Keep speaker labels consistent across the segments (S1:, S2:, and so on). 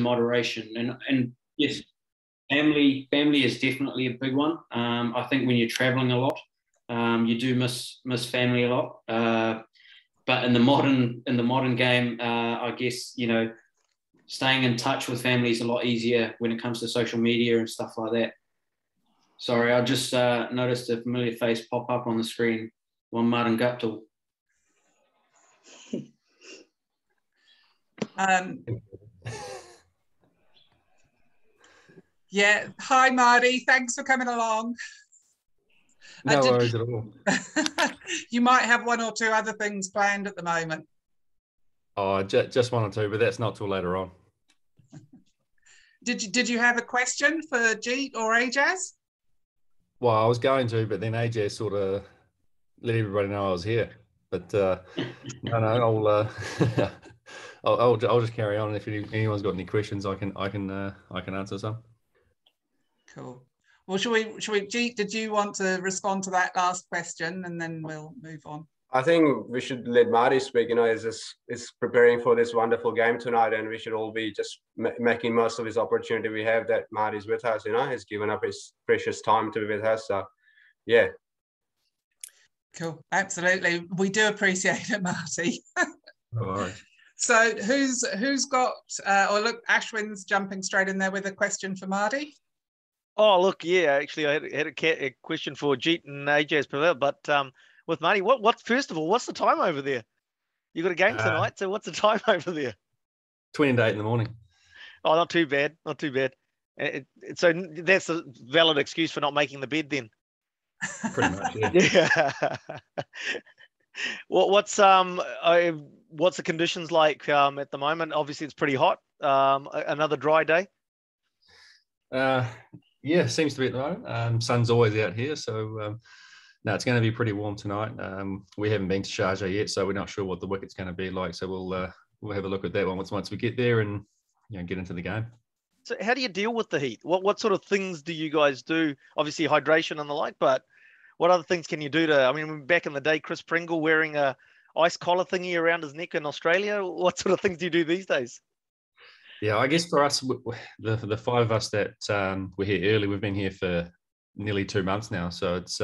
S1: in moderation. And yes, family is definitely a big one. I think when you're traveling a lot, you do miss family a lot. But in the modern game, I guess, you know, staying in touch with family is a lot easier when it comes to social media and stuff like that. Sorry, I just noticed a familiar face pop up on the screen. One Martin Guptill.
S2: Yeah. Hi, Marty. Thanks for coming along.
S3: No worries at all.
S2: You might have one or two other things planned at the moment.
S3: Oh, just one or two, but that's not till later on.
S2: Did you have a question for Jeet or Ajaz?
S3: Well, I was going to, but then Ajaz sort of let everybody know I was here. But no, I'll just carry on. If anyone's got any questions, I can answer some.
S2: Cool. Well, should we? Jeet, did you want to respond to that last question, and then we'll move on?
S4: I think we should let Marty speak. You know, is preparing for this wonderful game tonight, and we should all be just making most of this opportunity we have that Marty's with us. You know, he's given up his precious time to be with us. So, yeah.
S2: Cool. Absolutely, we do appreciate it, Marty.
S3: No worries.
S2: So, who's got? Or look, Ashwin's jumping straight in there with a question for Marty.
S5: Oh, look, yeah, actually, I had a question for Jeet and Ajaz Patel, but with Marty, first of all, what's the time over there? You got a game tonight, so what's the time over there?
S3: 20 to 8 in the morning.
S5: Oh, not too bad, not too bad. So that's a valid excuse for not making the bed then.
S3: Pretty much, yeah.
S5: Yeah. What's the conditions like at the moment? Obviously, it's pretty hot. Another dry day.
S3: Yeah, seems to be at the moment. Sun's always out here, so no, it's going to be pretty warm tonight. We haven't been to Sharjah yet, so we're not sure what the wicket's going to be like. So we'll have a look at that one once we get there and get into the game.
S5: So how do you deal with the heat? What sort of things do you guys do? Obviously hydration and the like, but what other things can you do to? I mean, back in the day, Chris Pringle wearing a ice collar thingy around his neck in Australia. What sort of things do you do these days?
S3: Yeah, I guess for us, the five of us that were here early, we've been here for nearly 2 months now. So it's,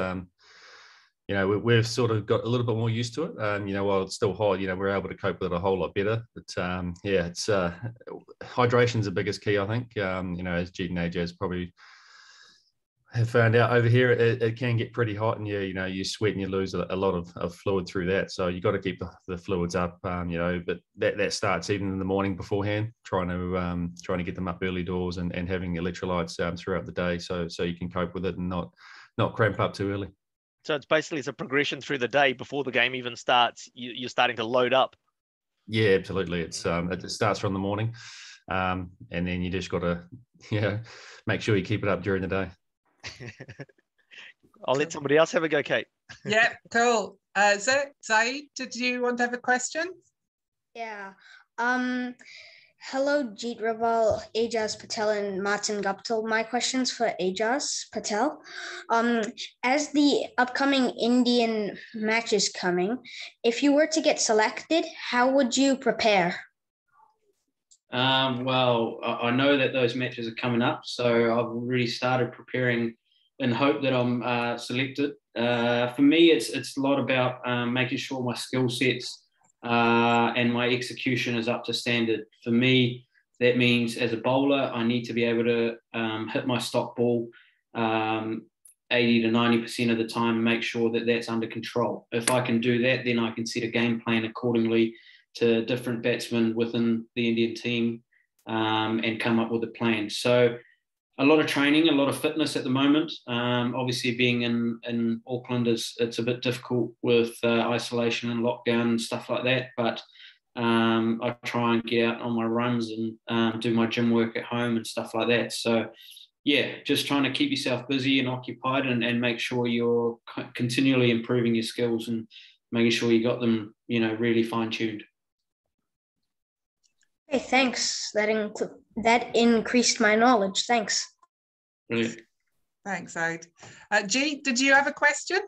S3: we've sort of got a little bit more used to it. While it's still hot, we're able to cope with it a whole lot better. But it's hydration's the biggest key, I think. As Jeet and Ajaz probably have found out over here, it can get pretty hot, and you sweat and you lose a lot of fluid through that. So you got to keep the fluids up, but that starts even in the morning beforehand, trying to get them up early doors and having electrolytes throughout the day, so you can cope with it and not cramp up too early.
S5: So it's a progression through the day before the game even starts. You're starting to load up.
S3: Yeah, absolutely. It starts from the morning, and then you just got to make sure you keep it up during the day.
S5: I'll let somebody else have a go, Kate.
S2: Yeah, cool. Zaid, did you want to have a question?
S6: Yeah. Hello, Jeet Raval, Ajaz Patel, and Martin Guptill. My question's for Ajaz Patel. As the upcoming Indian match is coming, if you were to get selected, how would you prepare?
S1: Well, I know that those matches are coming up, so I've already started preparing in hope that I'm selected. For me, it's a lot about making sure my skill sets and my execution is up to standard. For me, that means as a bowler, I need to be able to hit my stock ball 80 to 90% of the time and make sure that that's under control. If I can do that, then I can set a game plan accordingly to different batsmen within the Indian team and come up with a plan. So a lot of training, a lot of fitness at the moment. Obviously being in Auckland, it's a bit difficult with isolation and lockdown and stuff like that, but I try and get out on my runs and do my gym work at home and stuff like that. So yeah, just trying to keep yourself busy and occupied and make sure you're continually improving your skills and making sure you got them, really fine-tuned.
S6: Hey, thanks. That increased my knowledge. Thanks.
S1: Brilliant.
S2: Thanks, Aid. Jeet, did you have a question?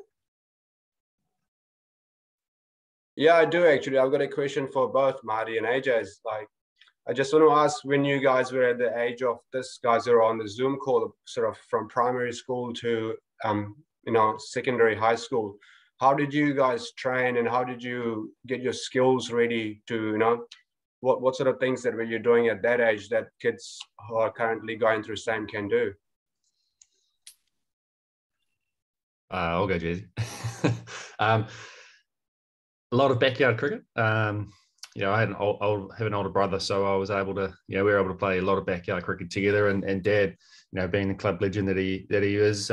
S4: Yeah, I do actually. I've got a question for both Marty and Ajaz. I just want to ask, when you guys were at the age of this, guys are on the Zoom call, sort of from primary school to, secondary high school, how did you guys train and how did you get your skills ready to, what sort of things that were you doing at that age that kids who are currently going through same can do?
S3: I'll go, Jazzy. A lot of backyard cricket. I had have an older brother, so I was able to, we were able to play a lot of backyard cricket together. And Dad, being the club legend that he is,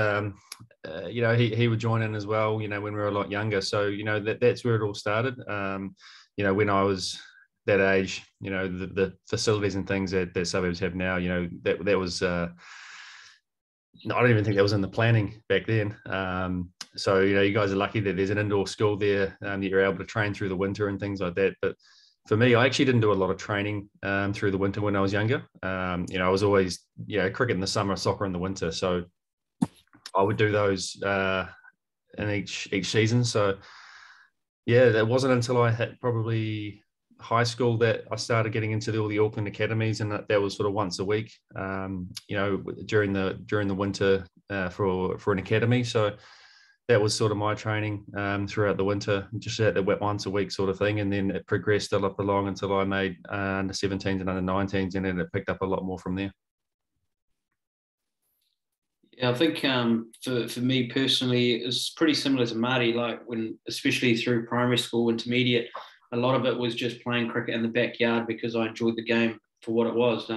S3: he would join in as well. When we were a lot younger. So that's where it all started. When I was that age, the facilities and things that Suburbs have now, that was. I don't even think that was in the planning back then. So, you guys are lucky that there's an indoor school there that you're able to train through the winter and things like that. But for me, I actually didn't do a lot of training through the winter when I was younger. I was always, cricket in the summer, soccer in the winter. So I would do those in each season. So, that wasn't until I hit probably high school that I started getting into all the Auckland academies, and that was sort of once a week, during the winter for an academy. So that was sort of my training throughout the winter, just at the once a week sort of thing. And then it progressed up along until I made under 17s and under 19s, and then it picked up a lot more from there.
S1: Yeah, I think for me personally, it's pretty similar to Marty. Like especially through primary school, intermediate, a lot of it was just playing cricket in the backyard because I enjoyed the game for what it was.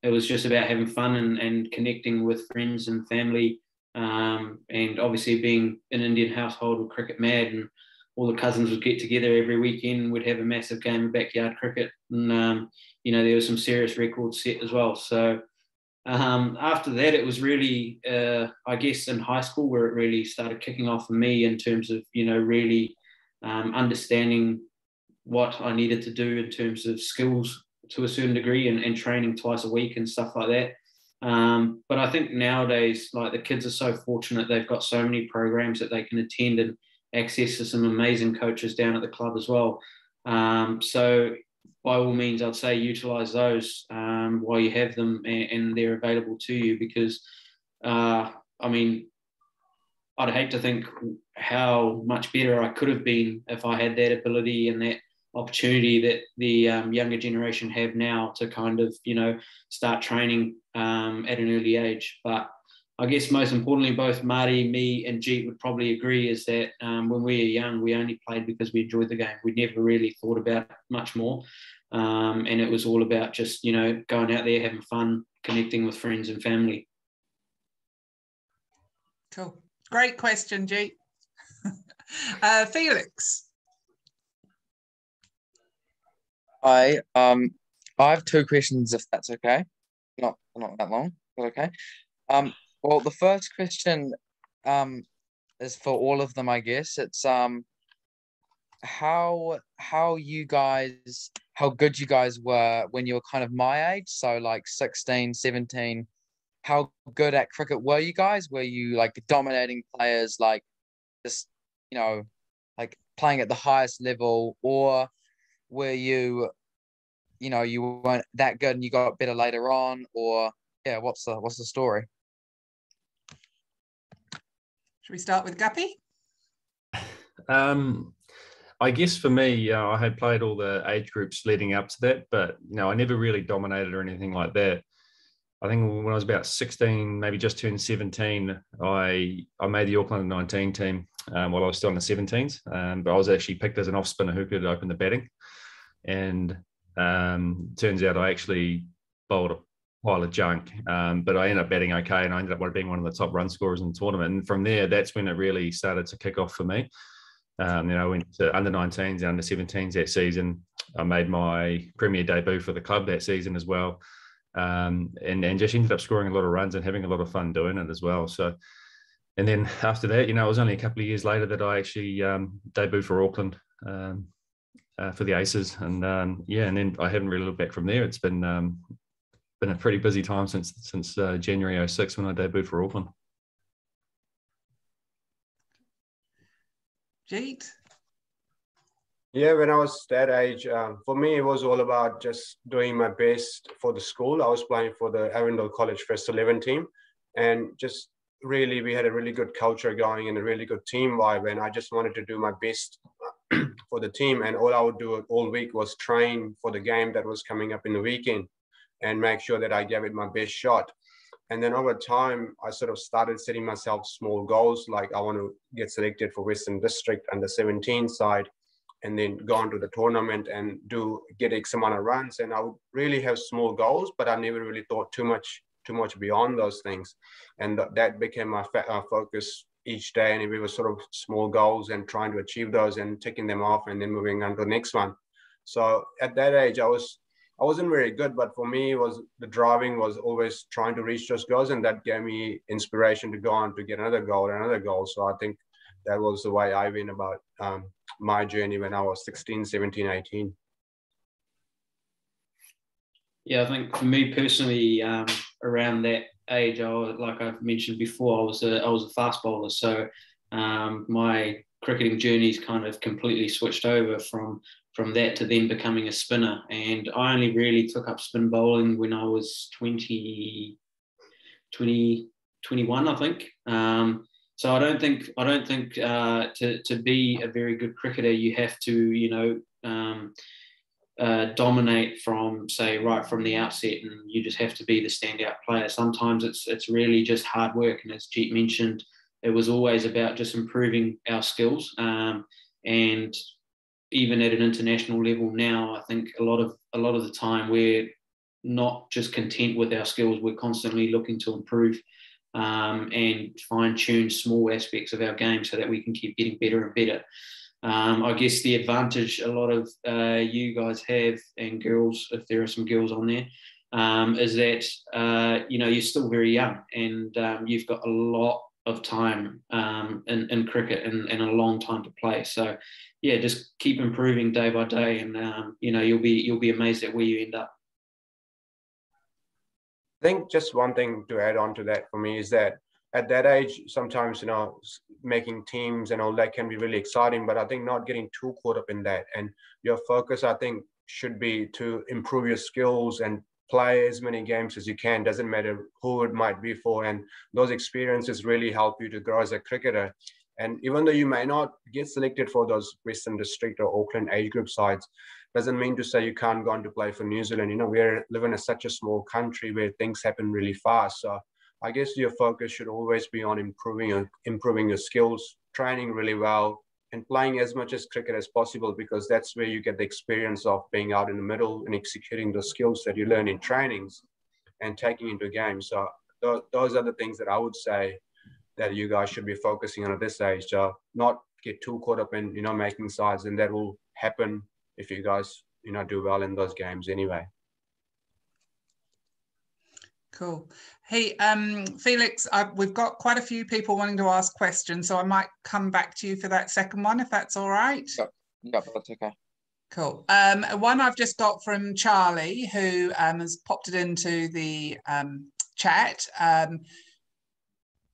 S1: It was just about having fun and connecting with friends and family. And obviously being an Indian household with cricket mad, and all the cousins would get together every weekend, would have a massive game of backyard cricket. And, there was some serious records set as well. So after that, it was really, I guess, in high school where it really started kicking off for me in terms of, really understanding what I needed to do in terms of skills to a certain degree, and training twice a week and stuff like that. But I think nowadays, like, the kids are so fortunate. They've got so many programs that they can attend and access to some amazing coaches down at the club as well. So by all means, I'd say utilize those while you have them and they're available to you, because I'd hate to think how much better I could have been if I had that ability and that opportunity that the younger generation have now to kind of, start training at an early age. But I guess most importantly, both Marty, me and Jeet would probably agree is that when we were young, we only played because we enjoyed the game. We never really thought about much more. And it was all about just, going out there, having fun, connecting with friends and family.
S2: Cool. Great question, Jeet. Felix.
S7: Hi. I have two questions, if that's okay. Not that long, but okay. Well, the first question is for all of them, I guess. It's how good you guys were when you were kind of my age, so like 16, 17. How good at cricket were you guys? Were you like dominating players, like just, like playing at the highest level, or were you, you weren't that good and you got better later on, or what's the story?
S2: Should we start with Guppy?
S3: I guess for me, I had played all the age groups leading up to that, but I never really dominated or anything like that. I think when I was about 16, maybe just turned 17, I made the Auckland 19 team while I was still in the 17s. But I was actually picked as an off spinner who could open the batting. And turns out I actually bowled a pile of junk, but I ended up batting okay, and I ended up being one of the top run scorers in the tournament. And from there, that's when it really started to kick off for me. I went to under 19s and under 17s that season. I made my premier debut for the club that season as well. And just ended up scoring a lot of runs and having a lot of fun doing it as well. So, and then after that, it was only a couple of years later that I actually debuted for Auckland for the Aces, and and then I haven't really looked back from there. It's been a pretty busy time since January 06 when I debuted for Auckland.
S2: Jeet?
S4: Yeah, when I was that age, for me, it was all about just doing my best for the school. I was playing for the Arundel College First 11 team, and just really, we had a really good culture going and a really good team vibe. And I just wanted to do my best for the team. And all I would do all week was train for the game that was coming up in the weekend and make sure that I gave it my best shot. And then over time, I sort of started setting myself small goals, like I want to get selected for Western District under 17 side, and then go on to the tournament and get X amount of runs. And I would really have small goals, but I never really thought too much beyond those things. And that became my focus each day. And we were sort of small goals and trying to achieve those and ticking them off and then moving on to the next one. So at that age, I wasn't very good, but for me, the driving was always trying to reach those goals, and that gave me inspiration to go on to get another goal and another goal. So I think that was the way I went about my journey when I was 16, 17, 18.
S1: Yeah, I think for me personally, around that age, like I've mentioned before, I was a fast bowler. So my cricketing journey's kind of completely switched over from that to then becoming a spinner. And I only really took up spin bowling when I was 21, I think. So I don't think to be a very good cricketer, you have to, dominate from the outset, and you just have to be the standout player. Sometimes it's really just hard work. And as Jeet mentioned, it was always about just improving our skills. And even at an international level now, I think a lot of the time we're not just content with our skills. We're constantly looking to improve and fine-tune small aspects of our game so that we can keep getting better and better. I guess the advantage a lot of you guys have, and girls, if there are some girls on there, is that you're still very young, and you've got a lot of time in cricket and a long time to play. So yeah, just keep improving day by day, and you'll be amazed at where you end up.
S4: I think just one thing to add on to that for me is that at that age, sometimes, making teams and all that can be really exciting, but I think not getting too caught up in that. And your focus, I think, should be to improve your skills and play as many games as you can. Doesn't matter who it might be for. And those experiences really help you to grow as a cricketer. And even though you may not get selected for those Western District or Auckland age group sides, doesn't mean to say you can't go on to play for New Zealand. We live in such a small country where things happen really fast. So I guess your focus should always be on improving your skills, training really well, and playing as much as cricket as possible, because that's where you get the experience of being out in the middle and executing the skills that you learn in trainings and taking into games. So those are the things that I would say that you guys should be focusing on at this age. So not get too caught up in, making sides, and that will happen if you guys, do well in those games anyway.
S2: Cool. Hey, Felix, we've got quite a few people wanting to ask questions, so I might come back to you for that second one, if that's all right.
S7: Yep, that's okay.
S2: Cool. One I've just got from Charlie, who has popped it into the chat.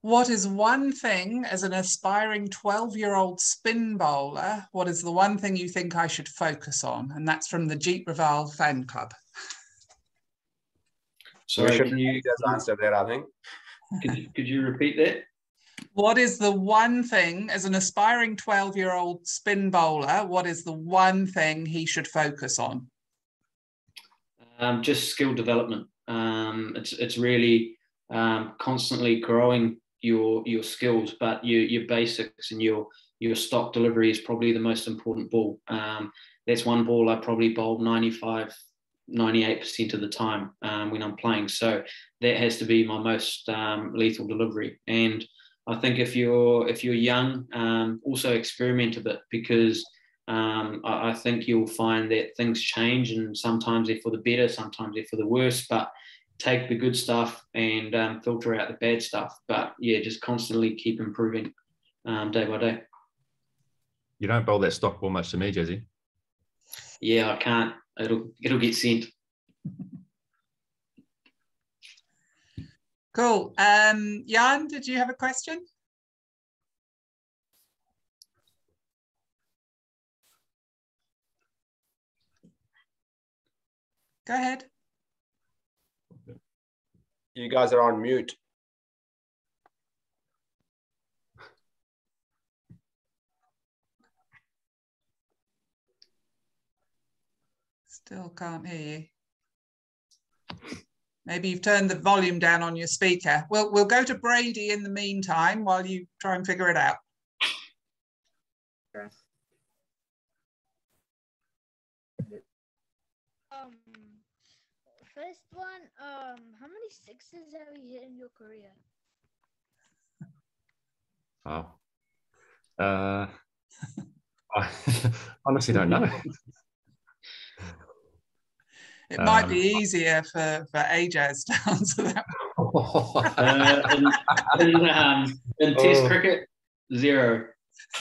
S2: What is one thing, as an aspiring 12-year-old spin bowler, what is the one thing you think I should focus on? And that's from the Jeet Raval fan club.
S4: So can you just answer that, I think?
S1: Could you repeat that?
S2: What is the one thing, as an aspiring 12-year-old spin bowler, what is the one thing he should focus on?
S1: Just skill development. It's really constantly growing your skills, but your basics and your stock delivery is probably the most important ball. That's one ball I probably bowl 98% of the time when I'm playing. So that has to be my most lethal delivery. And I think if you're young, also experiment a bit, because I think you'll find that things change, and sometimes they're for the better, sometimes they're for the worse, but take the good stuff and filter out the bad stuff. But yeah, just constantly keep improving day by day.
S3: You don't bowl that stock ball much to me, Jazzy.
S1: Yeah, I can't. It'll get sent.
S2: Cool. Jan, did you have a question? Go ahead.
S4: You guys are on mute.
S2: Still can't hear you. Maybe you've turned the volume down on your speaker. We'll go to Brady in the meantime while you try and figure it out.
S8: Okay.
S9: First one, how many sixes have you hit in your career?
S3: Oh. I honestly don't know.
S2: It might be easier for Ajaz to answer that.
S1: In Test cricket, 0.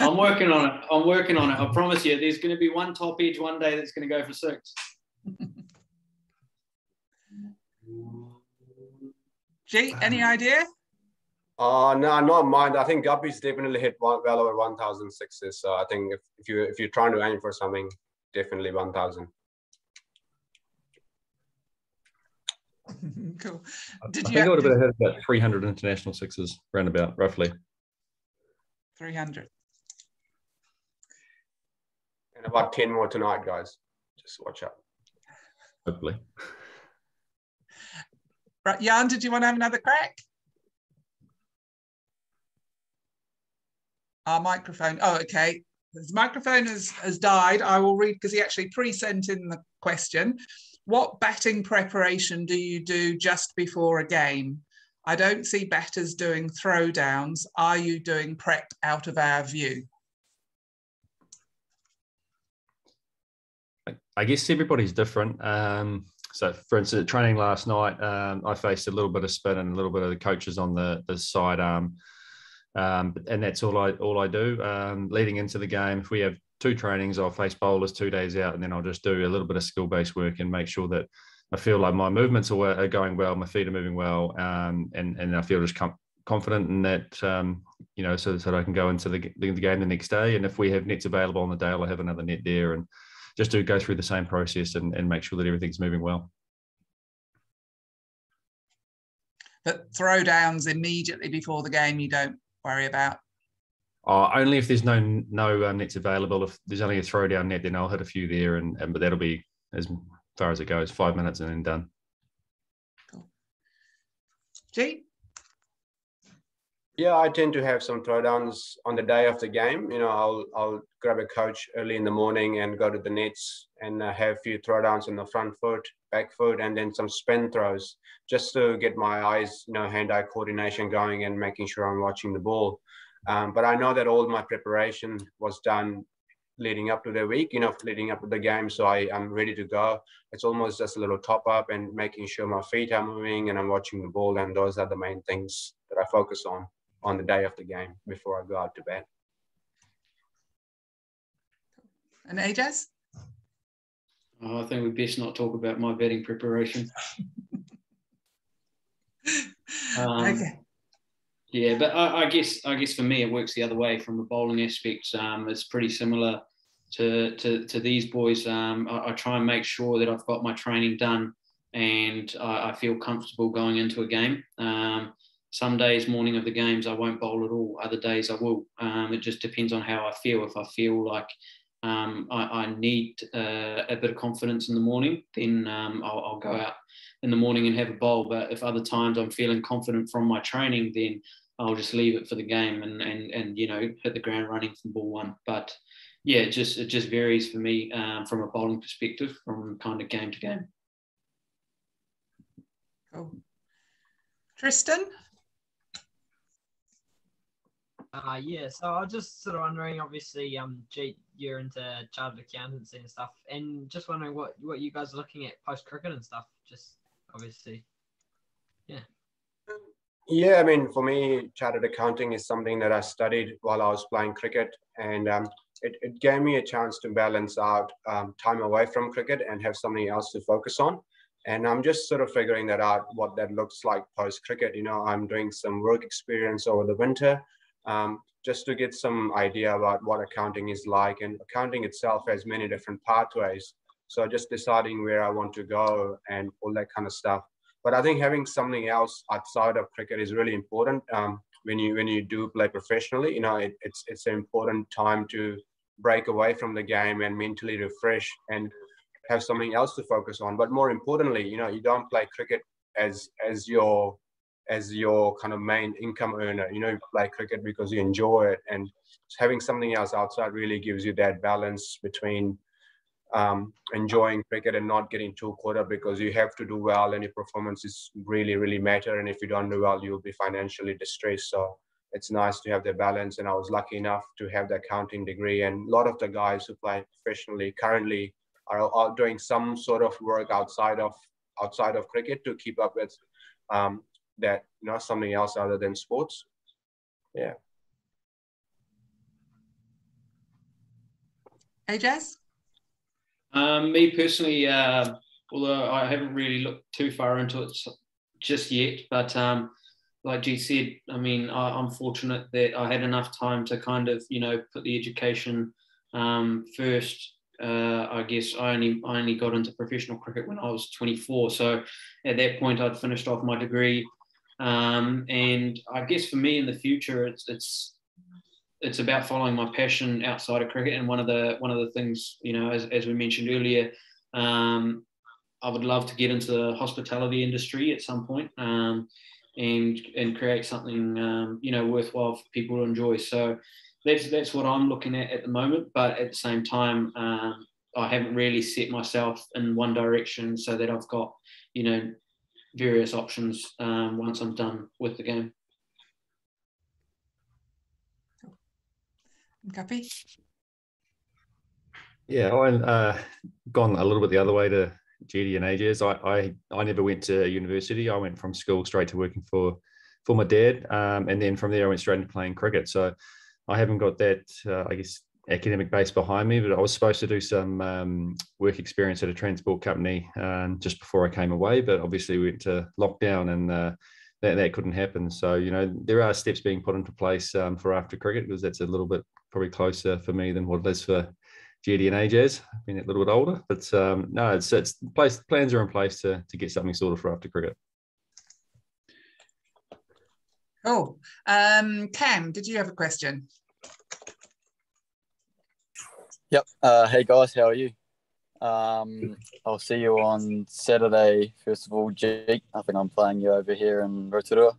S1: I'm working on it. I promise you, there's going to be one top edge one day that's going to go for 6.
S2: Jeet, any idea?
S4: No, not mine. I think Guppy's definitely hit well over 1,000 sixes. So I think if you're trying to aim for something, definitely 1,000.
S2: Cool.
S3: I think I would have hit about 300 international sixes, roundabout, roughly.
S2: 300.
S4: And about 10 more tonight, guys. Just watch out.
S3: Hopefully.
S2: Right, Jan, did you want to have another crack? Our microphone. Oh, okay. His microphone has died. I will read because he actually pre-sent in the question. What batting preparation do you do just before a game? I don't see batters doing throwdowns. Are you doing prep out of our view?
S3: I guess everybody's different. So, for instance, training last night, I faced a little bit of spin and a little bit of the coaches on the sidearm, and that's all I do. Leading into the game, if we have 2 trainings, I'll face bowlers 2 days out, and then I'll just do a little bit of skill-based work and make sure that I feel like my movements are going well, my feet are moving well, and I feel just confident in that, so that I can go into the game the next day. And if we have nets available on the day, I'll have another net there, and just to go through the same process and make sure that everything's moving well.
S2: But throwdowns immediately before the game, you don't worry about?
S3: Only if there's no nets available. If there's only a throwdown net, then I'll hit a few there, but that'll be as far as it goes, 5 minutes and then done.
S2: Cool. Jeet?
S4: Yeah, I tend to have some throwdowns on the day of the game. I'll grab a coach early in the morning and go to the nets and have a few throwdowns on the front foot, back foot, and then some spin throws just to get my eyes, hand-eye coordination going and making sure I'm watching the ball. But I know that all my preparation was done leading up to the week, leading up to the game. So I'm ready to go. It's almost just a little top up and making sure my feet are moving and I'm watching the ball. And those are the main things that I focus on the day of the game before I go out to bat.
S2: And Ajaz?
S1: Oh, I think we best not talk about my batting preparation.
S2: Okay.
S1: Yeah, but I guess for me it works the other way from a bowling aspect. It's pretty similar to these boys. I try and make sure that I've got my training done and I feel comfortable going into a game. Some days, morning of the games, I won't bowl at all. Other days I will. It just depends on how I feel. If I feel like I need a bit of confidence in the morning, then I'll go out in the morning and have a bowl. But if other times I'm feeling confident from my training, then I'll just leave it for the game and hit the ground running from ball 1. But yeah, it just varies for me from a bowling perspective, from kind of game to game.
S2: Cool. Tristan?
S8: Yeah, so I was just sort of wondering, obviously, Jeet, you're into chartered accountancy and stuff, and just wondering what you guys are looking at post-cricket and stuff, just obviously, yeah.
S4: Yeah, I mean, for me, chartered accounting is something that I studied while I was playing cricket, and it gave me a chance to balance out time away from cricket and have something else to focus on. And I'm just sort of figuring that out, what that looks like post-cricket. I'm doing some work experience over the winter, just to get some idea about what accounting is like. And accounting itself has many different pathways. So just deciding where I want to go and all that kind of stuff. But I think having something else outside of cricket is really important. When you do play professionally, it's an important time to break away from the game and mentally refresh and have something else to focus on. But more importantly, you don't play cricket as your kind of main income earner. You play cricket because you enjoy it, and having something else outside really gives you that balance between enjoying cricket and not getting too caught up, because you have to do well and your performances really, really matter. And if you don't do well, you'll be financially distressed. So it's nice to have the balance. And I was lucky enough to have the accounting degree. And a lot of the guys who play professionally currently are doing some sort of work outside of cricket to keep up with that, something else other than sports. Yeah.
S2: Ajaz?
S1: Me personally, although I haven't really looked too far into it just yet, but like Jeet said, I mean, I'm fortunate that I had enough time to kind of, put the education first. I guess I only got into professional cricket when I was 24. So at that point, I'd finished off my degree. And I guess for me in the future, it's about following my passion outside of cricket. And one of the things, as we mentioned earlier, I would love to get into the hospitality industry at some point, and create something worthwhile for people to enjoy. So that's what I'm looking at the moment. But at the same time, I haven't really set myself in one direction, so that I've got various options once I'm done with the game.
S2: Guppy?
S3: Yeah, I've gone a little bit the other way to Jeet and Ajaz. I never went to university. I went from school straight to working for my dad, and then from there I went straight into playing cricket. So I haven't got that, I guess, academic base behind me, but I was supposed to do some work experience at a transport company just before I came away, but obviously we went to lockdown and that couldn't happen. So, there are steps being put into place for after cricket, because that's a little bit probably closer for me than what it is for Jeet and Ajaz, being a little bit older. But no, it's plans are in place to get something sorted for after cricket.
S2: Oh, Cam, did you have a question?
S10: Yep. Hey guys, how are you? I'll see you on Saturday. First of all, Jeet, I think I'm playing you over here in Rotorua.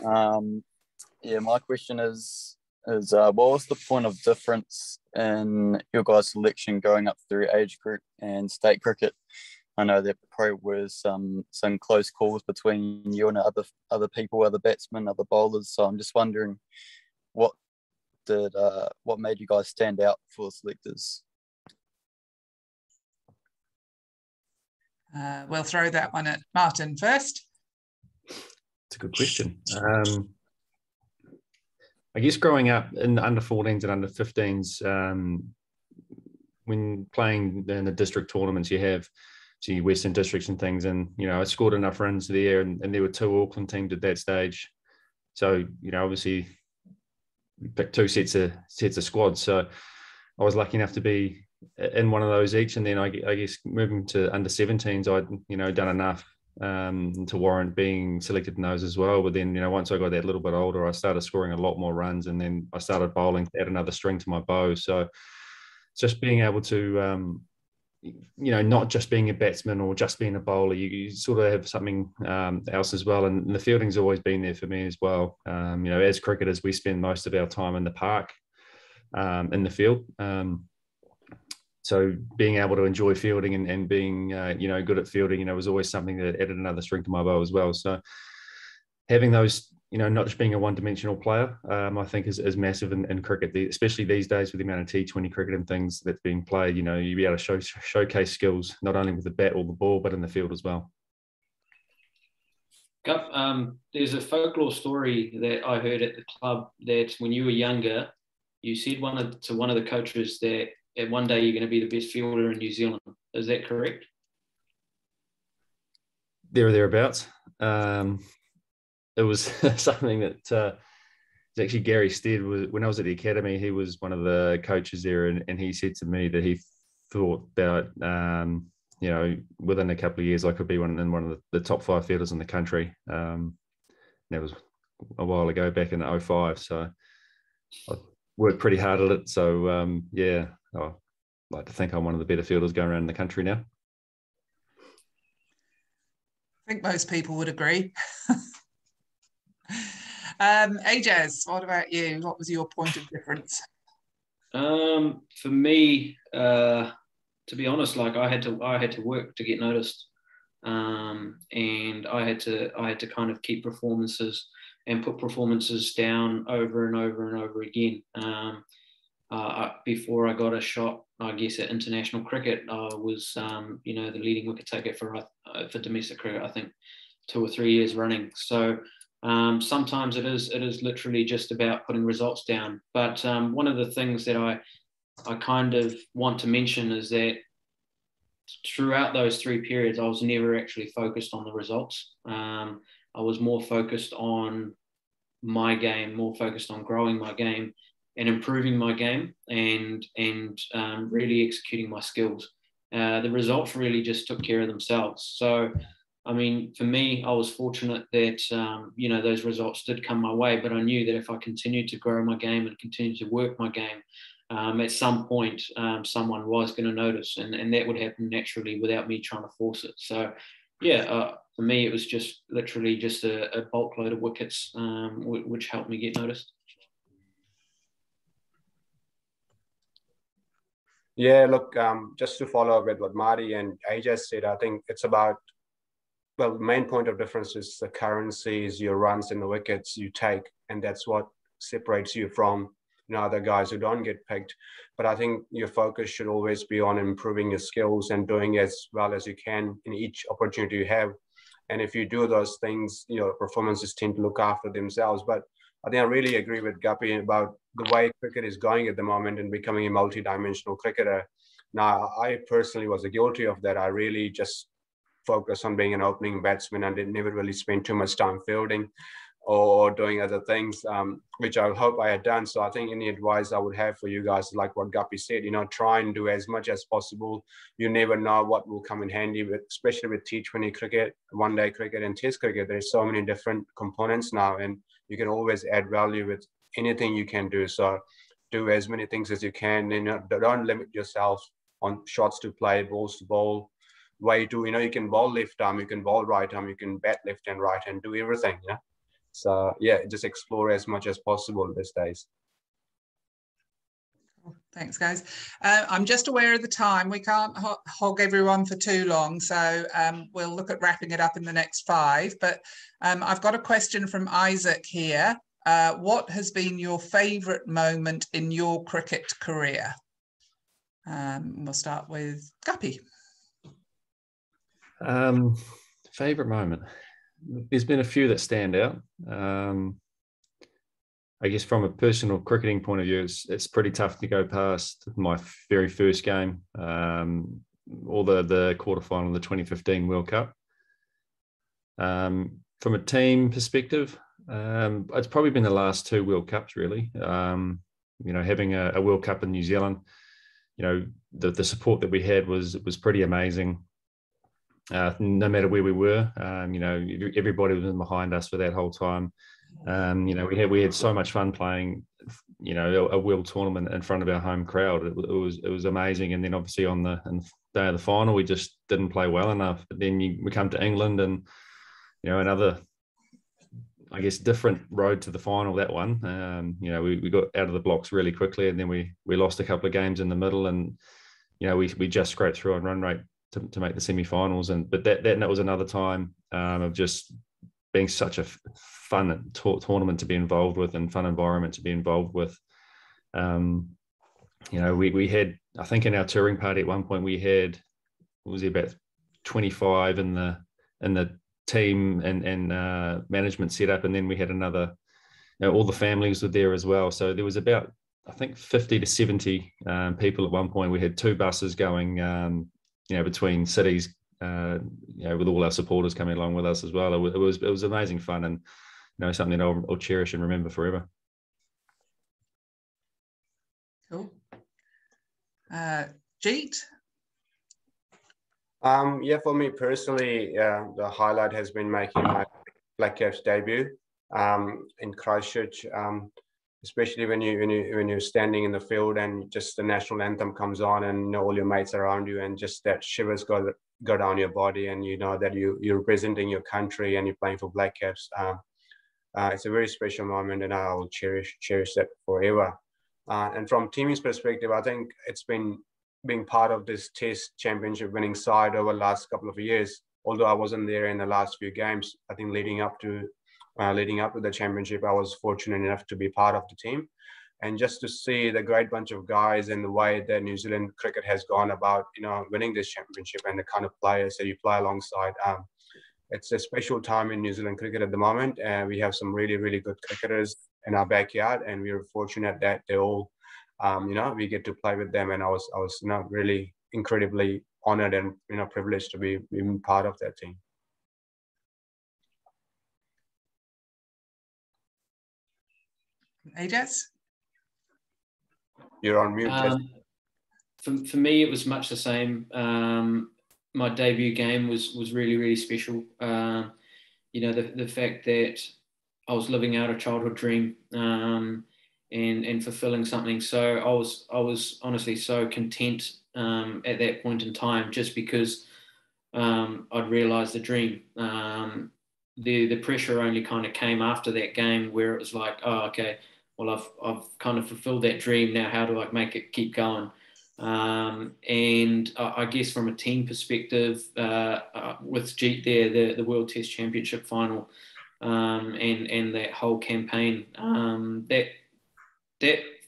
S10: My question is what was the point of difference in your guys' selection going up through age group and state cricket? I know there probably was some close calls between you and other people, other batsmen, other bowlers. So I'm just wondering what made you guys stand out for the selectors?
S2: We'll throw that one at Martin first.
S3: It's a good question. I guess growing up in the under 14s and under 15s, when playing in the district tournaments, you have Western districts and things, and I scored enough runs there, and there were 2 Auckland teams at that stage. So obviously we picked 2 sets of squads. So I was lucky enough to be in one of those each, and then I guess moving to under 17s, I'd done enough to warrant being selected in those as well. But then once I got that little bit older, I started scoring a lot more runs, and then I started bowling to add another string to my bow. So just being able to not just being a batsman or just being a bowler, you sort of have something else as well. And the fielding's always been there for me as well. As cricketers, we spend most of our time in the park, in the field. So being able to enjoy fielding and being, good at fielding, was always something that added another string to my bow as well. So having those, not just being a one-dimensional player, I think is massive in cricket, especially these days with the amount of T20 cricket and things that's being played. You'll be able to showcase skills, not only with the bat or the ball, but in the field as well.
S1: There's a folklore story that I heard at the club that when you were younger, you said to one of the coaches that one day you're going to be the best fielder in New Zealand. Is that correct?
S3: There or thereabouts. It was something that it's actually Gary Stead. When I was at the academy, he was one of the coaches there, and he said to me that he thought that you know, within a couple of years I could be one of the top 5 fielders in the country. That was a while ago, back in 05. So I worked pretty hard at it. So yeah, I like to think I'm one of the better fielders going around the country now.
S2: I think most people would agree. Ajaz, what about you? What was your point of difference?
S1: For me, to be honest, like I had to work to get noticed, and I had to kind of keep performances and put performances down over and over and over again. Before I got a shot, I guess at international cricket, I was you know, the leading wicket taker for domestic cricket, I think 2 or 3 years running. So sometimes it is literally just about putting results down. But one of the things that I kind of want to mention is that throughout those 3 periods, I was never actually focused on the results. I was more focused on my game, more focused on growing my game and improving my game, and really executing my skills. The results really just took care of themselves. So, I mean, for me, I was fortunate that, you know, those results did come my way, but I knew that if I continued to grow my game and continued to work my game, at some point, someone was going to notice, and that would happen naturally without me trying to force it. So, yeah, for me, it was just literally just a bulk load of wickets, which helped me get noticed.
S4: Yeah, look, just to follow up with what Marty and Ajaz said, I think it's about, well, the main point of difference is the currencies, your runs and the wickets you take, and that's what separates you from, you know, other guys who don't get picked. But I think your focus should always be on improving your skills and doing as well as you can in each opportunity you have. And if you do those things, you know, performances tend to look after themselves. But I think I really agree with Guppy about the way cricket is going at the moment and becoming a multi-dimensional cricketer. Now, I personally was guilty of that. I really just focused on being an opening batsman and didn't never really spend too much time fielding or doing other things, which I hope I had done. So I think any advice I would have for you guys, like what Guppy said, you know, try and do as much as possible. You never know what will come in handy, with, especially with T20 cricket, one-day cricket and test cricket. There's so many different components now, and you can always add value with anything you can do. So do as many things as you can, and don't limit yourself on shots to play, balls to bowl. Way to, you know, you can bowl left arm, you can bowl right arm, you can bat left and right and do everything, you know. So yeah, just explore as much as possible these days.
S2: Thanks, guys. I'm just aware of the time. We can't hog everyone for too long, so we'll look at wrapping it up in the next 5. But I've got a question from Isaac here. What has been your favourite moment in your cricket career? We'll start with Guppy.
S3: Favorite moment. There's been a few that stand out. I guess from a personal cricketing point of view, it's pretty tough to go past my very first game, or the quarterfinal of the 2015 World Cup. From a team perspective, it's probably been the last 2 World Cups, really. You know, having a World Cup in New Zealand, you know, the support that we had was pretty amazing. No matter where we were, you know, everybody was behind us for that whole time. You know, we had so much fun playing, you know, a world tournament in front of our home crowd. It was amazing. And then obviously on the day of the final, we just didn't play well enough. But then we come to England, and you know, another, I guess, different road to the final. That one, you know, we got out of the blocks really quickly, and then we lost a couple of games in the middle, and you know, we just scraped through on run rate to make the semi-finals. But that was another time of just being such a fun tournament to be involved with, and fun environment to be involved with. You know, we had, I think in our touring party at one point, we had, was it about 25 in the team and management setup, and then we had another, you know, all the families were there as well. So there was about, I think, 50 to 70 people at one point. We had 2 buses going, you know, between cities, you know, with all our supporters coming along with us as well. It was amazing fun, and you know, something that I'll cherish and remember forever.
S2: Cool. Jeet,
S4: Yeah, for me personally, the highlight has been making my Black Caps debut in Christchurch. Especially when you're standing in the field and just the national anthem comes on and you know, all your mates around you and just that shivers go down your body and you know that you're representing your country and you're playing for Black Caps. It's a very special moment and I will cherish that forever. And from team's perspective, I think it's been being part of this Test Championship winning side over the last couple of years. Although I wasn't there in the last few games, I think leading up to the championship, I was fortunate enough to be part of the team. And just to see the great bunch of guys and the way that New Zealand cricket has gone about, you know, winning this championship and the kind of players that you play alongside. It's a special time in New Zealand cricket at the moment. And we have some really, really good cricketers in our backyard. And we are fortunate that they're all, you know, we get to play with them. And I was you know, really incredibly honored and, you know, privileged to be even part of that team.
S2: Ajaz?
S4: You're on mute.
S1: For me, it was much the same. My debut game was really, really special. You know, the fact that I was living out a childhood dream and fulfilling something. So I was honestly so content at that point in time, just because I'd realised the dream. The pressure only kind of came after that game, where it was like, oh, okay, well, I've kind of fulfilled that dream. Now, how do I make it keep going? And I guess from a team perspective, with Jeet there, the World Test Championship final, and that whole campaign, that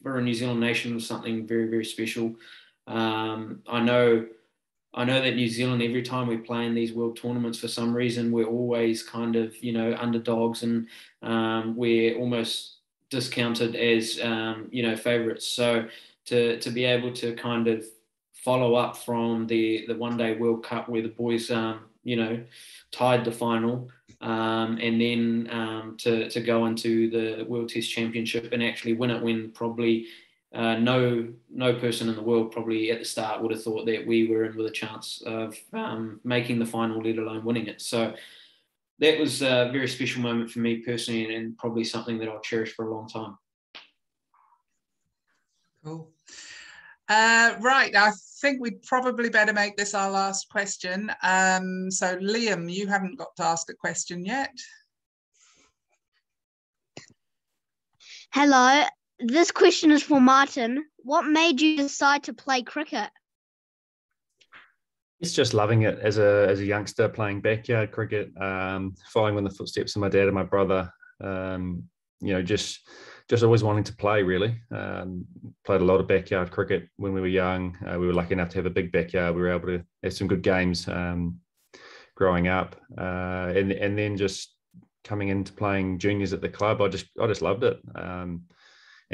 S1: for a New Zealand nation was something very, very special. I know that New Zealand, every time we play in these world tournaments, for some reason, we're always kind of, you know, underdogs, and we're almost discounted as, you know, favourites. So to be able to kind of follow up from the One Day World Cup, where the boys, you know, tied the final, and then to go into the World Test Championship and actually win it, when probably no person in the world probably at the start would have thought that we were in with a chance of making the final, let alone winning it. So that was a very special moment for me personally, and probably something that I'll cherish for a long time.
S2: Cool. Right, I think we'd probably better make this our last question. So Liam, you haven't got to ask a question yet.
S9: Hello, this question is for Martin. What made you decide to play cricket?
S3: It's just loving it as a youngster, playing backyard cricket, following in the footsteps of my dad and my brother. You know, just always wanting to play, really. Played a lot of backyard cricket when we were young. We were lucky enough to have a big backyard. We were able to have some good games growing up, and then just coming into playing juniors at the club. I just loved it, and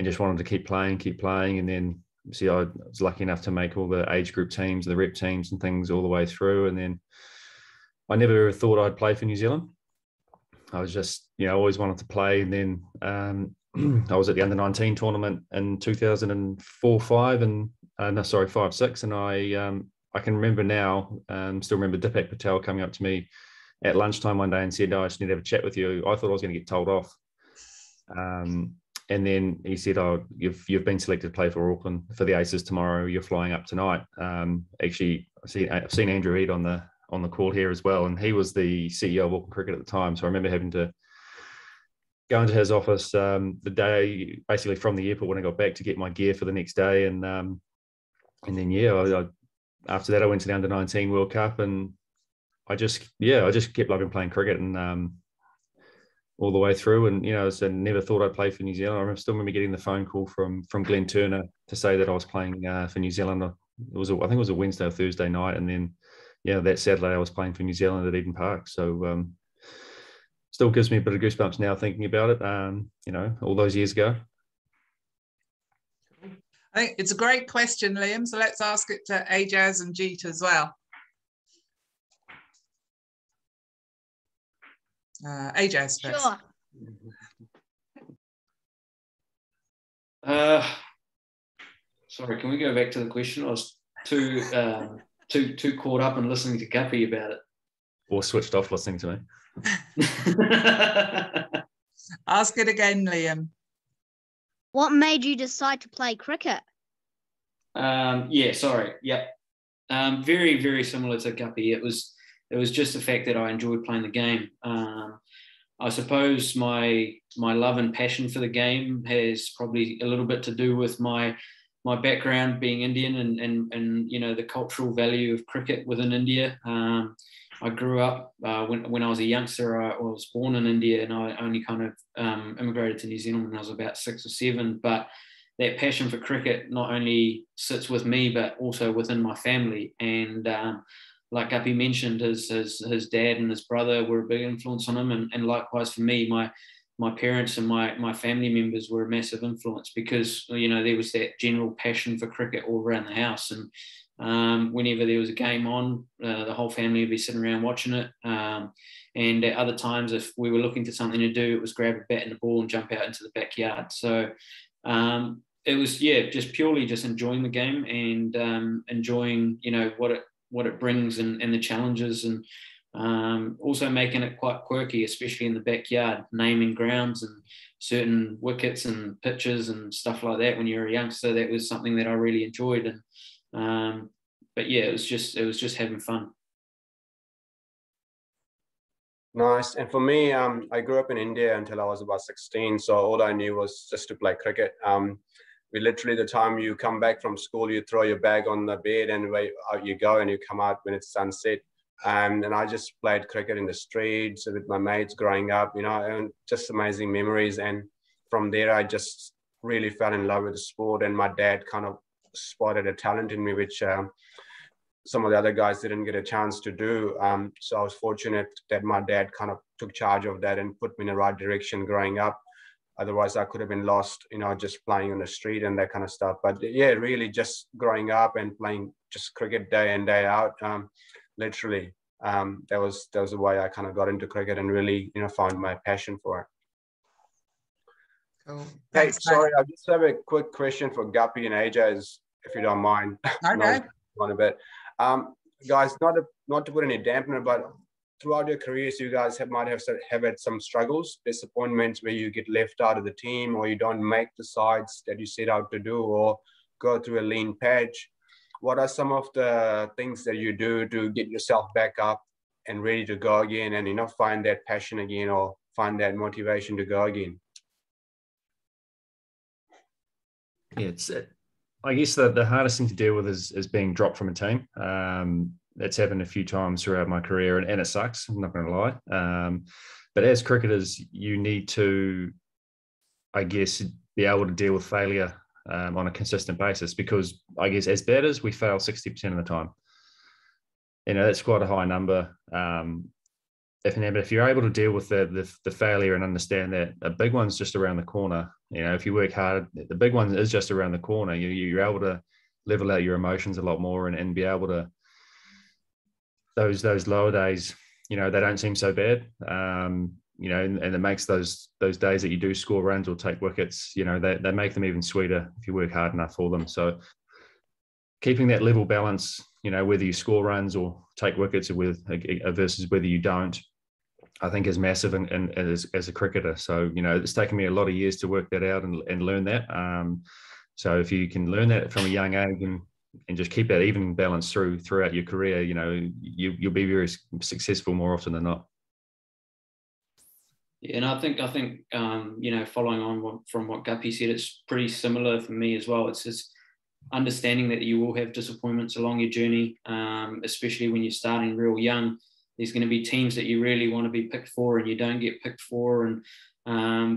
S3: just wanted to keep playing, and then see, I was lucky enough to make all the age group teams, the rep teams and things all the way through. And then I never ever thought I'd play for New Zealand. I was just, you know, always wanted to play. And then I was at the under-19 tournament in 2004-5 and 5-6. And I can remember now, still remember Ajaz Patel coming up to me at lunchtime one day and said, I just need to have a chat with you. I thought I was going to get told off. And then he said, oh, you've been selected to play for Auckland for the Aces tomorrow. You're flying up tonight. Actually, I've seen Andrew Eade on the call here as well, and he was the CEO of Auckland Cricket at the time. So I remember having to go into his office the day, basically from the airport when I got back, to get my gear for the next day. And then after that I went to the Under-19 World Cup, and I just kept loving playing cricket, and all the way through. And, you know, so never thought I'd play for New Zealand. I still remember getting the phone call from Glenn Turner to say that I was playing for New Zealand. I think it was a Wednesday or Thursday night. And then, yeah, that Saturday I was playing for New Zealand at Eden Park. So still gives me a bit of goosebumps now thinking about it, you know, all those years ago.
S2: I think it's a great question, Liam. So let's ask it to Ajaz and Jeet as well. Ajaz first.
S9: Sure.
S1: Sorry, can we go back to the question? I was too too caught up in listening to Guppy about it.
S3: Or switched off listening to me.
S2: Ask it again, Liam.
S9: What made you decide to play cricket?
S1: Yeah, sorry. Yep. Very, very similar to Guppy. It was just the fact that I enjoyed playing the game. I suppose my love and passion for the game has probably a little bit to do with my background being Indian and you know, the cultural value of cricket within India. I grew up when I was a youngster. I was born in India, and I only kind of immigrated to New Zealand when I was about 6 or 7. But that passion for cricket not only sits with me, but also within my family. And like Guppy mentioned, his dad and his brother were a big influence on him, and likewise for me, my parents and my family members were a massive influence, because, you know, there was that general passion for cricket all around the house. And whenever there was a game on, the whole family would be sitting around watching it. And at other times, if we were looking for something to do, it was grab a bat and a ball and jump out into the backyard. So it was, yeah, just purely just enjoying the game and enjoying, you know, what it brings and the challenges, and also making it quite quirky, especially in the backyard, naming grounds and certain wickets and pitches and stuff like that. When you're a youngster, that was something that I really enjoyed. And but yeah, it was just having fun.
S4: Nice. And for me, I grew up in India until I was about 16. So all I knew was just to play cricket. We literally, the time you come back from school, you throw your bag on the bed and away out you go, and you come out when it's sunset. And I just played cricket in the streets with my mates growing up, you know, and just amazing memories. And from there, I just really fell in love with the sport. And my dad kind of spotted a talent in me, which some of the other guys didn't get a chance to do. So I was fortunate that my dad kind of took charge of that and put me in the right direction growing up. Otherwise, I could have been lost, you know, just playing on the street and that kind of stuff. But yeah, really just growing up and playing just cricket day in, day out, literally. That was the way I kind of got into cricket and really, you know, found my passion for it.
S2: Cool.
S4: Hey,
S2: Thanks,
S4: sorry, I just have a quick question for Guppy and Ajaz, if you don't mind.
S2: Okay.
S4: On a bit. Guys, not to put any dampener, but throughout your careers, you guys might have had some struggles, disappointments where you get left out of the team, or you don't make the sides that you set out to do, or go through a lean patch. What are some of the things that you do to get yourself back up and ready to go again, and, you know, find that passion again, or find that motivation to go again?
S3: Yeah, I guess the hardest thing to deal with is being dropped from a team. That's happened a few times throughout my career, and it sucks, I'm not going to lie. But as cricketers, you need to, I guess, be able to deal with failure on a consistent basis, because I guess as batters, we fail 60% of the time. You know, that's quite a high number. If you're able to deal with the failure and understand that a big one's just around the corner, you know, if you work hard, the big one is just around the corner. You're able to level out your emotions a lot more and be able to, those lower days, you know, they don't seem so bad. You know, and it makes those days that you do score runs or take wickets, you know, they make them even sweeter if you work hard enough for them. So keeping that level balance, you know, whether you score runs or take wickets versus whether you don't, I think is massive and as a cricketer. So, you know, it's taken me a lot of years to work that out and learn that. So if you can learn that from a young age and just keep that even balance throughout your career, you know, you'll be very successful more often than not.
S1: Yeah, and I think you know, following on from what Guppy said, it's pretty similar for me as well. It's just understanding that you will have disappointments along your journey, especially when you're starting real young. There's going to be teams that you really want to be picked for and you don't get picked for, and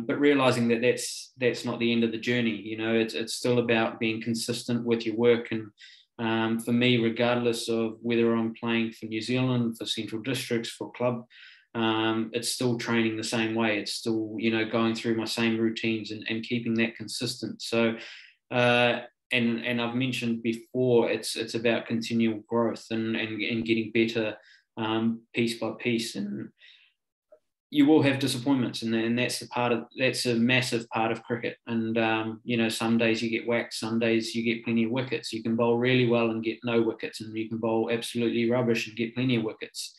S1: but realizing that that's not the end of the journey. You know, it's still about being consistent with your work. And for me, regardless of whether I'm playing for New Zealand, for Central Districts, for club, it's still training the same way. It's still, you know, going through my same routines and keeping that consistent. So and I've mentioned before, it's about continual growth and getting better piece by piece. And you will have disappointments, and that's a massive part of cricket. And some days you get whacked, some days you get plenty of wickets. You can bowl really well and get no wickets, and you can bowl absolutely rubbish and get plenty of wickets.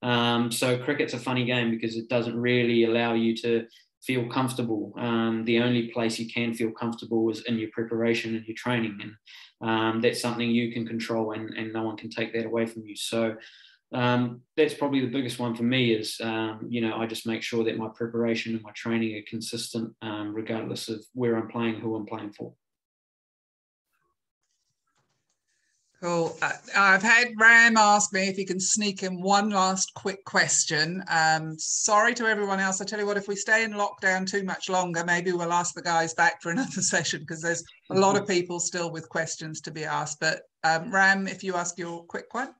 S1: So cricket's a funny game because it doesn't really allow you to feel comfortable. The only place you can feel comfortable is in your preparation and your training, and that's something you can control, and no one can take that away from you. So that's probably the biggest one for me is, I just make sure that my preparation and my training are consistent, regardless of where I'm playing, who I'm playing for.
S2: Cool. I've had Ram ask me if he can sneak in one last quick question. Sorry to everyone else. I tell you what, if we stay in lockdown too much longer, maybe we'll ask the guys back for another session, because there's a lot of people still with questions to be asked. But Ram, if you ask your quick one.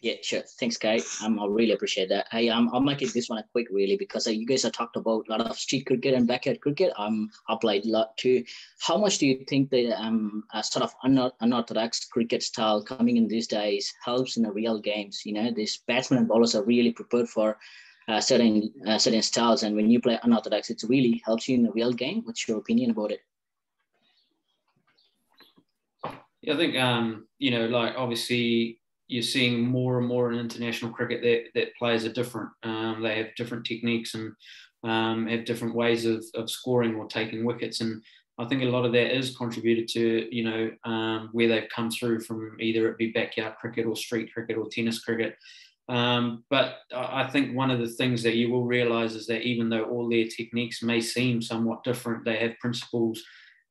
S11: Yeah, sure. Thanks, Kate. I really appreciate that. Hey, I'll make it this one quick, really, because you guys have talked about a lot of street cricket and backyard cricket. I played a lot too. How much do you think the sort of unorthodox cricket style coming in these days helps in the real games? These batsmen and bowlers are really prepared for certain styles, and when you play unorthodox, it really helps you in the real game. What's your opinion about it?
S1: Yeah, I think obviously, you're seeing more and more in international cricket that players are different. They have different techniques and have different ways of scoring or taking wickets. And I think a lot of that is contributed to, where they've come through from, either it be backyard cricket or street cricket or tennis cricket. But I think one of the things that you will realise is that even though all their techniques may seem somewhat different, they have principles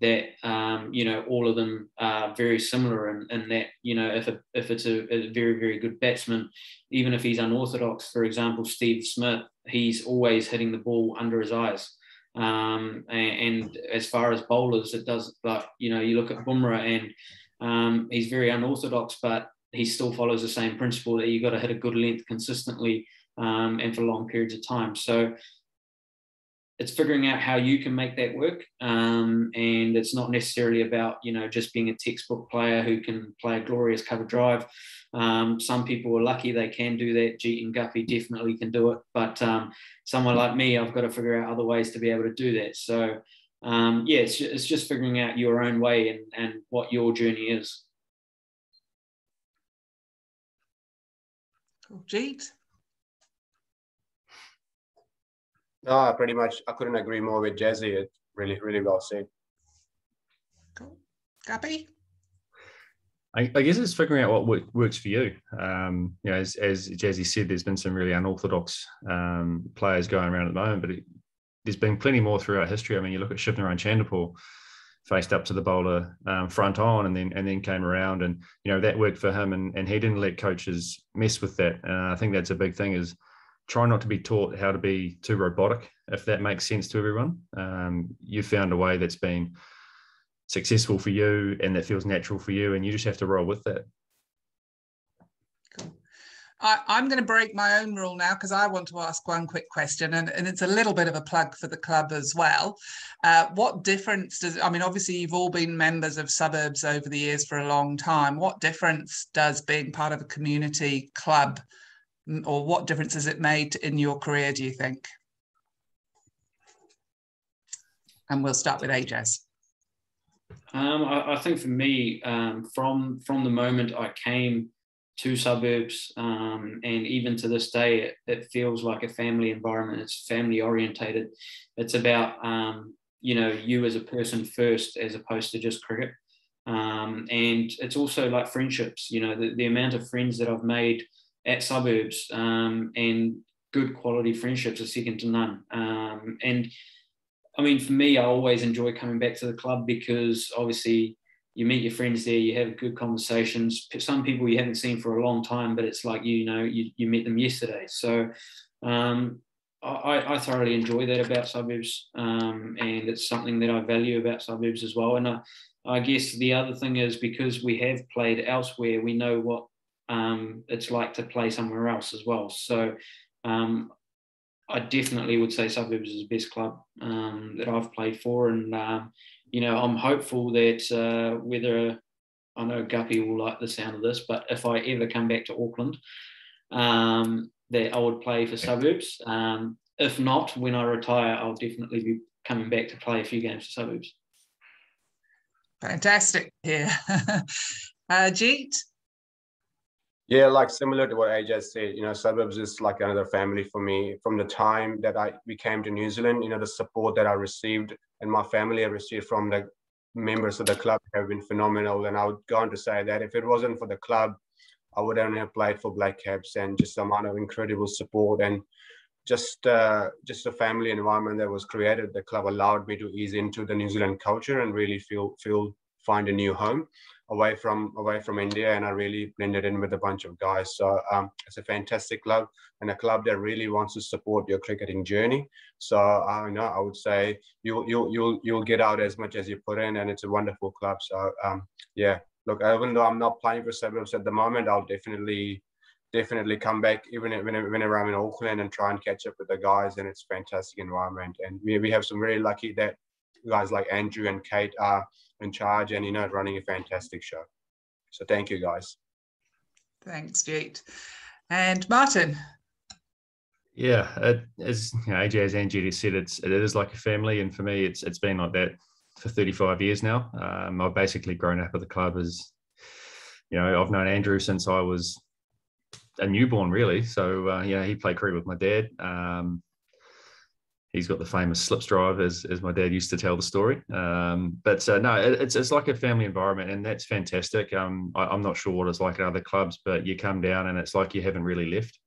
S1: that all of them are very similar, and that if it's a very, very good batsman, even if he's unorthodox, for example Steve Smith, he's always hitting the ball under his eyes, and as far as bowlers, it does, you look at Bumrah, and he's very unorthodox, but he still follows the same principle that you got to hit a good length consistently, and for long periods of time. So it's figuring out how you can make that work, and it's not necessarily about just being a textbook player who can play a glorious cover drive. Some people are lucky they can do that. Jeet and Guppy definitely can do it, but someone like me, I've got to figure out other ways to be able to do that. So it's just figuring out your own way and what your journey is.
S2: Cool. Jeet?
S4: No, pretty much. I couldn't agree more with Jazzy. It really, really well said.
S2: Cool. Guppy?
S3: I guess it's figuring out what works for you. As Jazzy said, there's been some really unorthodox players going around at the moment, but there's been plenty more throughout history. I mean, you look at Shivnarine Chanderpaul, faced up to the bowler front on, and then came around, and that worked for him, and he didn't let coaches mess with that. I think that's a big thing, is try not to be taught how to be too robotic, if that makes sense to everyone. You found a way that's been successful for you and that feels natural for you, and you just have to roll with that.
S2: Cool. I'm going to break my own rule now, because I want to ask one quick question, and it's a little bit of a plug for the club as well. What difference does, obviously you've all been members of Suburbs over the years for a long time. What difference does being part of a community club, or what difference has it made in your career, do you think? And we'll start with Ajaz.
S1: I think for me, from the moment I came to Suburbs, and even to this day, it feels like a family environment. It's family orientated. It's about you as a person first, as opposed to just cricket. And it's also like friendships. The amount of friends that I've made at Suburbs, and good quality friendships are second to none. And for me, I always enjoy coming back to the club, because obviously you meet your friends there, you have good conversations. Some people you haven't seen for a long time, but it's like, you met them yesterday. So I thoroughly enjoy that about Suburbs, and it's something that I value about Suburbs as well. And I guess the other thing is, because we have played elsewhere, we know what it's like to play somewhere else as well. So I definitely would say Suburbs is the best club that I've played for, and I'm hopeful that whether, I know Guppy will like the sound of this, but if I ever come back to Auckland, that I would play for Suburbs. if not, when I retire, I'll definitely be coming back to play a few games for Suburbs.
S2: Fantastic. Yeah. Jeet?
S4: Yeah, like similar to what Ajaz said, Suburbs is like another family for me. From the time that we came to New Zealand, the support that I received and my family have received from the members of the club have been phenomenal. And I would go on to say that if it wasn't for the club, I would only have played for Black Caps, and just the amount of incredible support and just the family environment that was created. The club allowed me to ease into the New Zealand culture and really find a new home away from India, and I really blended in with a bunch of guys. So it's a fantastic club and a club that really wants to support your cricketing journey. So I would say you'll get out as much as you put in, and it's a wonderful club. So yeah, look, even though I'm not playing for Suburbs at the moment, I'll definitely come back whenever I'm in Auckland and try and catch up with the guys. And it's a fantastic environment, and we have some very lucky that guys like Andrew and Kate are in charge and running a fantastic show. So thank you, guys.
S2: Thanks, Jeet. And Martin?
S3: Yeah, as Ajaz and Judy said, it is like a family, and for me, it's been like that for 35 years now. I've basically grown up at the club. As I've known Andrew since I was a newborn, really. So he played cricket with my dad. He's got the famous slips drive, as my dad used to tell the story. No, it's like a family environment, and that's fantastic. I'm not sure what it's like at other clubs, but you come down and it's like you haven't really left.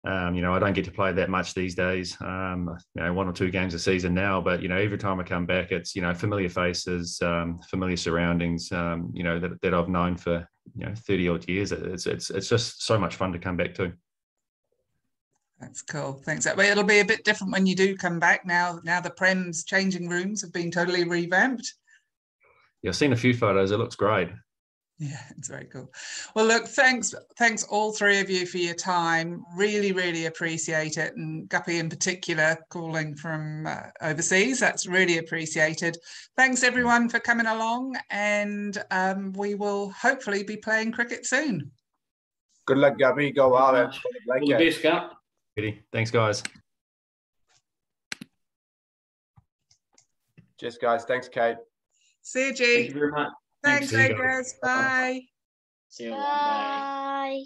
S3: I don't get to play that much these days. 1 or 2 games a season now, but every time I come back, it's familiar faces, familiar surroundings. That I've known for 30 odd years. It's just so much fun to come back to.
S2: That's cool. Thanks. It'll be a bit different when you do come back now. Now the Prem's changing rooms have been totally revamped.
S3: Yeah, I've seen a few photos. It looks great.
S2: Yeah, it's very cool. Well, look, thanks all three of you for your time. Really, really appreciate it. And Guppy in particular, calling from overseas. That's really appreciated. Thanks everyone for coming along, and we will hopefully be playing cricket soon.
S4: Good luck, Guppy. Go out and
S1: all the best, Gup.
S3: Thanks, guys.
S4: Cheers, guys. Thanks, Kate.
S2: See you, Jeet.
S1: Thank you very much.
S2: Thanks, Ajaz. Bye.
S11: See you.
S9: Bye.